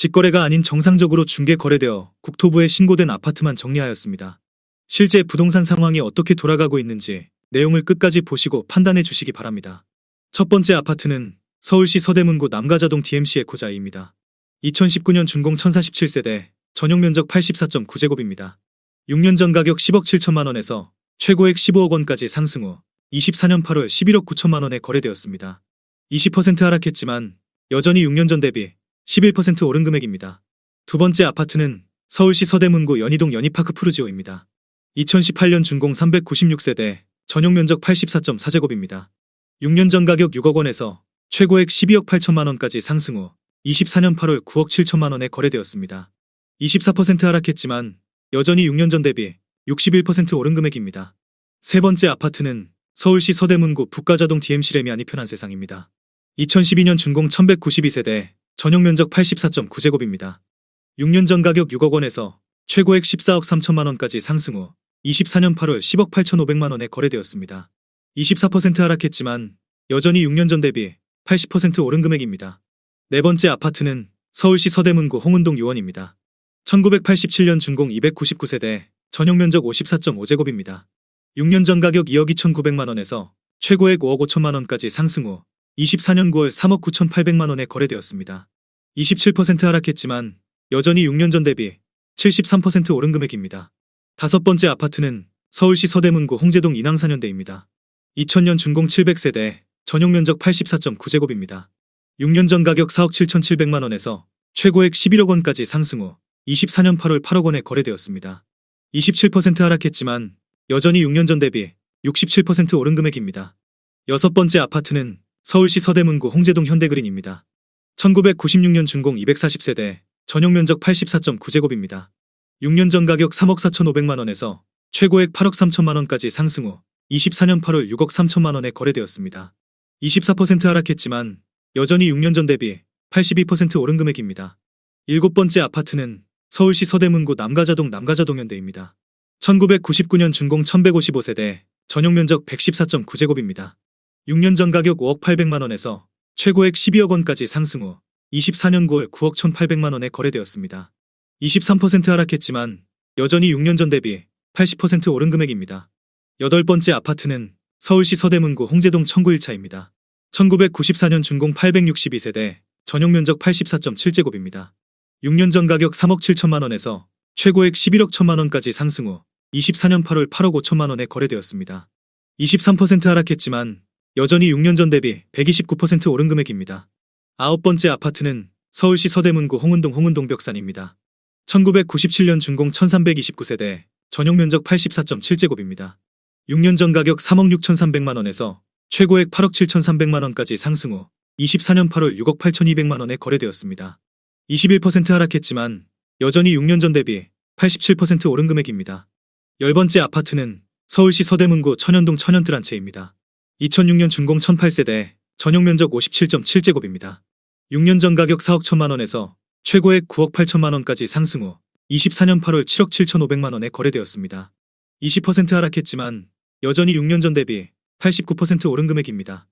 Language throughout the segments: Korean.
직거래가 아닌 정상적으로 중개 거래되어 국토부에 신고된 아파트만 정리하였습니다. 실제 부동산 상황이 어떻게 돌아가고 있는지 내용을 끝까지 보시고 판단해 주시기 바랍니다. 첫 번째 아파트는 서울시 서대문구 남가자동 DMC 에코자이입니다. 2019년 준공 1047세대, 전용면적 84.9제곱입니다. 6년 전 가격 10억 7천만 원에서 최고액 15억 원까지 상승 후 24년 8월 11억 9천만 원에 거래되었습니다. 20% 하락했지만 여전히 6년 전 대비 11% 오른 금액입니다. 두 번째 아파트는 서울시 서대문구 연희동 연희파크 푸르지오입니다. 2018년 준공 396세대, 전용면적 84.4제곱입니다. 6년 전 가격 6억 원에서 최고액 12억 8천만 원까지 상승 후 24년 8월 9억 7천만 원에 거래되었습니다. 24% 하락했지만 여전히 6년 전 대비 61% 오른 금액입니다. 세 번째 아파트는 서울시 서대문구 북가자동 DMC 레미안이 편한 세상입니다. 2012년 준공 1192세대, 전용면적 84.9제곱입니다. 6년 전 가격 6억 원에서 최고액 14억 3천만 원까지 상승 후 24년 8월 10억 8천5백만 원에 거래되었습니다. 24% 하락했지만 여전히 6년 전 대비 80% 오른 금액입니다. 네 번째 아파트는 서울시 서대문구 홍은동 유원입니다. 1987년 준공 299세대, 전용면적 54.5제곱입니다. 6년 전 가격 2억 2천9백만 원에서 최고액 5억 5천만 원까지 상승 후 24년 9월 3억 9천8백만 원에 거래되었습니다. 27% 하락했지만 여전히 6년 전 대비 73% 오른 금액입니다. 다섯 번째 아파트는 서울시 서대문구 홍제동 인왕사년대입니다. 2000년 준공 700세대, 전용면적 84.9제곱입니다. 6년 전 가격 4억 7천7백만 원에서 최고액 11억 원까지 상승 후 24년 8월 8억 원에 거래되었습니다. 27% 하락했지만 여전히 6년 전 대비 67% 오른 금액입니다. 여섯 번째 아파트는 서울시 서대문구 홍제동 현대그린입니다. 1996년 준공 240세대, 전용면적 84.9제곱입니다. 6년 전 가격 3억 4천5백만 원에서 최고액 8억 3천만 원까지 상승 후 24년 8월 6억 3천만 원에 거래되었습니다. 24% 하락했지만 여전히 6년 전 대비 82% 오른 금액입니다. 일곱 번째 아파트는 서울시 서대문구 남가자동 현대입니다. 1999년 준공 1155세대, 전용면적 114.9제곱입니다. 6년 전 가격 5억 8백만 원에서 최고액 12억 원까지 상승 후 24년 9월 9억 1,800만 원에 거래되었습니다. 23% 하락했지만 여전히 6년 전 대비 80% 오른 금액입니다. 여덟 번째 아파트는 서울시 서대문구 홍제동 청구 1차입니다. 1994년 준공 862세대, 전용면적 84.7제곱입니다. 6년 전 가격 3억 7천만 원에서 최고액 11억 1천만 원까지 상승 후 24년 8월 8억 5천만 원에 거래되었습니다. 23% 하락했지만 여전히 6년 전 대비 129% 오른 금액입니다. 아홉 번째 아파트는 서울시 서대문구 홍은동 벽산입니다. 1997년 준공 1329세대, 전용면적 84.7제곱입니다. 6년 전 가격 3억 6천3백만 원에서 최고액 8억 7천3백만 원까지 상승 후 24년 8월 6억 8천2백만 원에 거래되었습니다. 21% 하락했지만 여전히 6년 전 대비 87% 오른 금액입니다. 열 번째 아파트는 서울시 서대문구 천연동 천연뜰 한 채입니다. 2006년 준공 1008세대, 전용면적 57.7제곱입니다. 6년 전 가격 4억 1천만 원에서 최고액 9억 8천만 원까지 상승 후 24년 8월 7억 7천5백만 원에 거래되었습니다. 20% 하락했지만 여전히 6년 전 대비 89% 오른 금액입니다.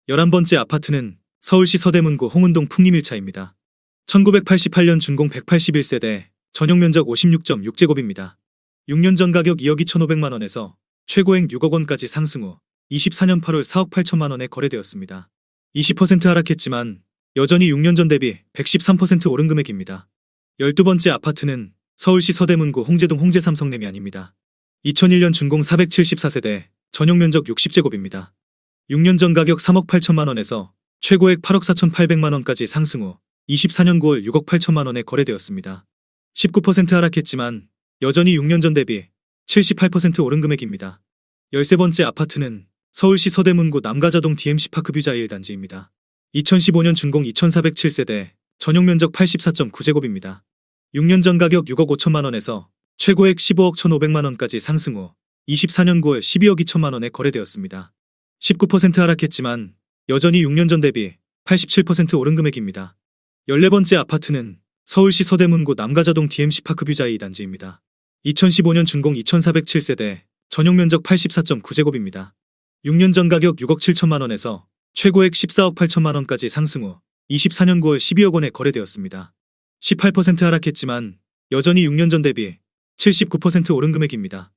11번째 아파트는 서울시 서대문구 홍은동 풍림 1차입니다. 1988년 준공 181세대, 전용면적 56.6제곱입니다. 6년 전 가격 2억 2천5백만 원에서 최고액 6억 원까지 상승 후 24년 8월 4억 8천만 원에 거래되었습니다. 20% 하락했지만 여전히 6년 전 대비 113% 오른 금액입니다. 12번째 아파트는 서울시 서대문구 홍제동 홍제삼성 레미안입니다. 2001년 준공 474세대, 전용면적 60제곱입니다. 6년 전 가격 3억 8천만 원에서 최고액 8억 4천8백만 원까지 상승 후 24년 9월 6억 8천만 원에 거래되었습니다. 19% 하락했지만 여전히 6년 전 대비 78% 오른 금액입니다. 13번째 아파트는 서울시 서대문구 남가자동 DMC 파크뷰자 1단지입니다. 2015년 준공 2407세대, 전용면적 84.9제곱입니다. 6년 전 가격 6억 5천만 원에서 최고액 15억 1,500만 원까지 상승 후 24년 9월 12억 2천만 원에 거래되었습니다. 19% 하락했지만 여전히 6년 전 대비 87% 오른 금액입니다. 14번째 아파트는 서울시 서대문구 남가자동 DMC 파크뷰자 2단지입니다. 2015년 준공 2407세대, 전용면적 84.9제곱입니다. 6년 전 가격 6억 7천만 원에서 최고액 14억 8천만 원까지 상승 후 24년 9월 12억 원에 거래되었습니다. 18% 하락했지만 여전히 6년 전 대비 79% 오른 금액입니다.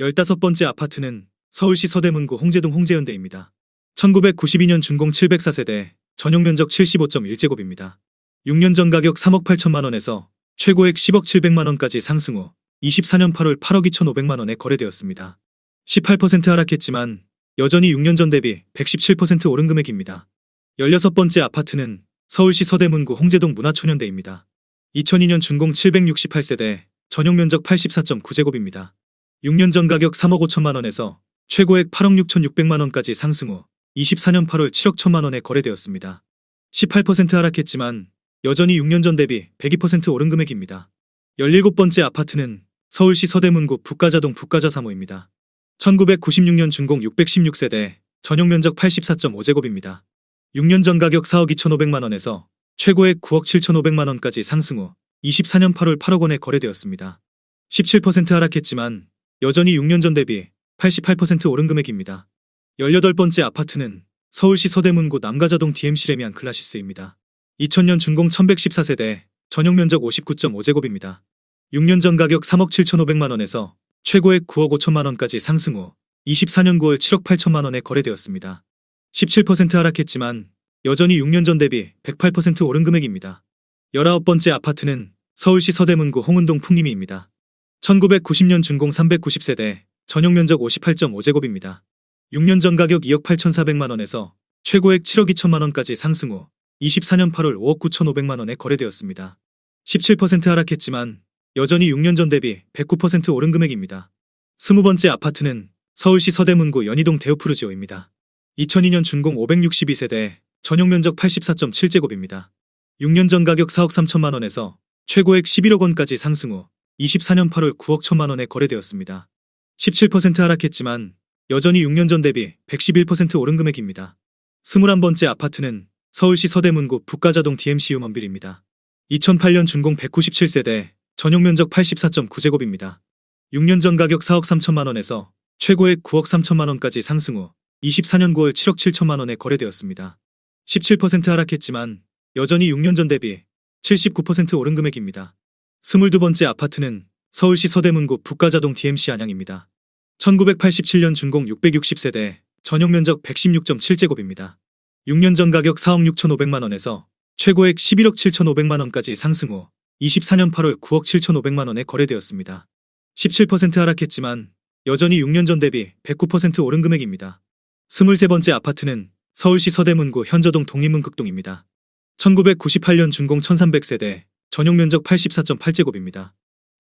15번째 아파트는 서울시 서대문구 홍제동 홍제현대입니다. 1992년 준공 704세대, 전용 면적 75.1제곱입니다. 6년 전 가격 3억 8천만 원에서 최고액 10억 7백만 원까지 상승 후 24년 8월 8억 2,500만 원에 거래되었습니다. 18% 하락했지만 여전히 6년 전 대비 117% 오른 금액입니다. 16번째 아파트는 서울시 서대문구 홍제동 문화촌현대입니다. 2002년 준공 768세대, 전용 면적 84.9제곱입니다. 6년 전 가격 3억 5천만 원에서 최고액 8억 6,600만 원까지 상승 후 24년 8월 7억 1천만 원에 거래되었습니다. 18% 하락했지만 여전히 6년 전 대비 102% 오른 금액입니다. 17번째 아파트는 서울시 서대문구 북가자동 북가자 3호입니다. 1996년 준공 616세대, 전용 면적 84.5제곱입니다. 6년 전 가격 4억 2,500만 원에서 최고액 9억 7,500만 원까지 상승 후 24년 8월 8억 원에 거래되었습니다. 17% 하락했지만 여전히 6년 전 대비 88% 오른 금액입니다. 18번째 아파트는 서울시 서대문구 남가자동 DMC 레미안 클라시스입니다. 2000년 준공 1114세대, 전용 면적 59.5제곱입니다. 6년 전 가격 3억 7,500만 원에서 최고액 9억 5천만 원까지 상승 후 24년 9월 7억 8천만 원에 거래되었습니다. 17% 하락했지만 여전히 6년 전 대비 108% 오른 금액입니다. 19번째 아파트는 서울시 서대문구 홍은동 풍림이입니다. 1990년 준공 390세대, 전용 면적 58.5제곱입니다. 6년 전 가격 2억 8,400만 원에서 최고액 7억 2천만 원까지 상승 후 24년 8월 5억 9,500만 원에 거래되었습니다. 17% 하락했지만 여전히 6년 전 대비 109% 오른 금액입니다. 20번째 아파트는 서울시 서대문구 연희동 데오프르지오입니다. 2002년 준공 562세대, 전용 면적 84.7제곱입니다. 6년 전 가격 4억 3천만 원에서 최고액 11억 원까지 상승 후 24년 8월 9억 1천만 원에 거래되었습니다. 17% 하락했지만 여전히 6년 전 대비 111% 오른 금액입니다. 21번째 아파트는 서울시 서대문구 북가자동 DMC 휴먼빌입니다. 2008년 준공 197세대, 전용 면적 84.9제곱입니다. 6년 전 가격 4억 3천만 원에서 최고액 9억 3천만 원까지 상승 후 24년 9월 7억 7천만 원에 거래되었습니다. 17% 하락했지만 여전히 6년 전 대비 79% 오른 금액입니다. 22번째 아파트는 서울시 서대문구 북가자동 DMC 안양입니다. 1987년 준공 660세대, 전용 면적 116.7제곱입니다. 6년 전 가격 4억 6,500만 원에서 최고액 11억 7,500만 원까지 상승 후 24년 8월 9억 7,500만 원에 거래되었습니다. 17% 하락했지만 여전히 6년 전 대비 109% 오른 금액입니다. 23번째 아파트는 서울시 서대문구 현저동 독립문 극동입니다. 1998년 준공 1300세대, 전용 면적 84.8제곱입니다.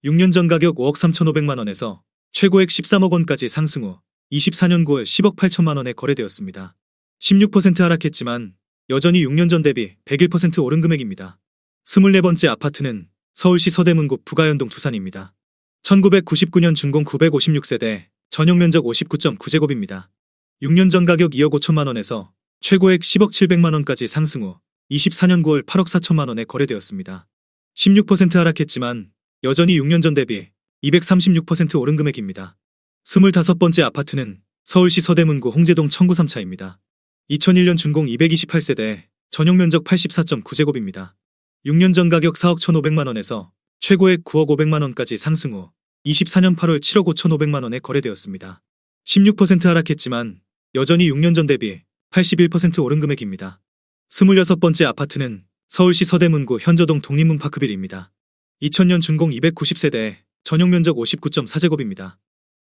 6년 전 가격 5억 3,500만 원에서 최고액 13억 원까지 상승 후 24년 9월 10억 8천만 원에 거래되었습니다. 16% 하락했지만 여전히 6년 전 대비 101% 오른 금액입니다. 24번째 아파트는 서울시 서대문구 북아현동 두산입니다. 1999년 준공 956세대, 전용 면적 59.9제곱입니다. 6년 전 가격 2억 5천만 원에서 최고액 10억 7백만 원까지 상승 후 24년 9월 8억 4천만 원에 거래되었습니다. 16% 하락했지만 여전히 6년 전 대비 236% 오른 금액입니다. 25번째 아파트는 서울시 서대문구 홍제동 청구 3차입니다. 2001년 준공 228세대, 전용 면적 84.9제곱입니다. 6년 전 가격 4억 1,500만 원에서 최고액 9억 5백만 원까지 상승 후 24년 8월 7억 5,500만 원에 거래되었습니다. 16% 하락했지만 여전히 6년 전 대비 81% 오른 금액입니다. 26번째 아파트는 서울시 서대문구 현저동 독립문 파크빌입니다. 2000년 준공 290세대, 전용 면적 59.4제곱입니다.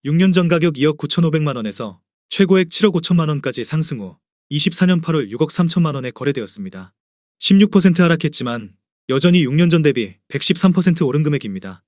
6년 전 가격 2억 9,500만 원에서 최고액 7억 5천만 원까지 상승 후 24년 8월 6억 3천만 원에 거래되었습니다. 16% 하락했지만 여전히 6년 전 대비 113% 오른 금액입니다.